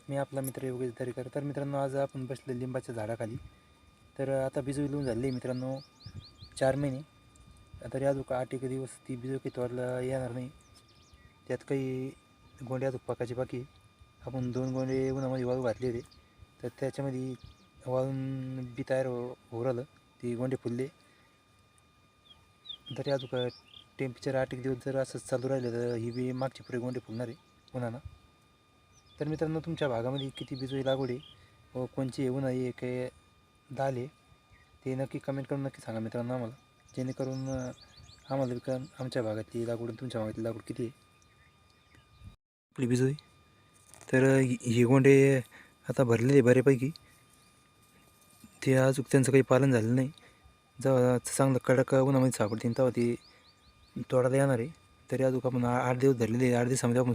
मी आपला मित्र योगेश दरेकर. तर मित्रांनो, आज आपण बसले लिंबाच्या झाडाखाली. तर आता बिजू लावून झाली मित्रांनो 4 महिने. तरी अजून 8 एक दिवस ती बिजू काही तोडला येणार नाही. त्यात काही गोंडे अजून पकायचे बाकी. आपण 2 गोंडे उन्हामध्ये वाळू घातले होते, तर त्याच्यामध्ये वाळून बी तयार होऊ राहिलं. ती गोंडे फुलले. तरी अजून टेम्परेचर 8 एक दिवस जर असंच चालू राहिलं तर ही बी मागची पुढे गोंडे फुलणार आहे उन्हानं. तर मित्रांनो, तुमच्या भागामध्ये किती बिजोई लागवड आहे व कोणची येऊ नये काय दाल आहे ते नक्की कमेंट करून नक्की सांगा मित्रांनो आम्हाला, जेणेकरून आम्हाला आमच्या भागातली लागवड तुमच्या भागातली लागवड किती आहे आपली बिजोई. तर ही गोंडे आता भरलेले बऱ्यापैकी. ते अजून त्यांचं काही पालन झालं नाही. जेव्हा चांगलं कडक उन्हामध्ये सापडतील तेव्हा ती तोडायला येणार आहे. तरी अजून आपण 8 दिवस धरलेले. 8 दिवसामध्ये आपण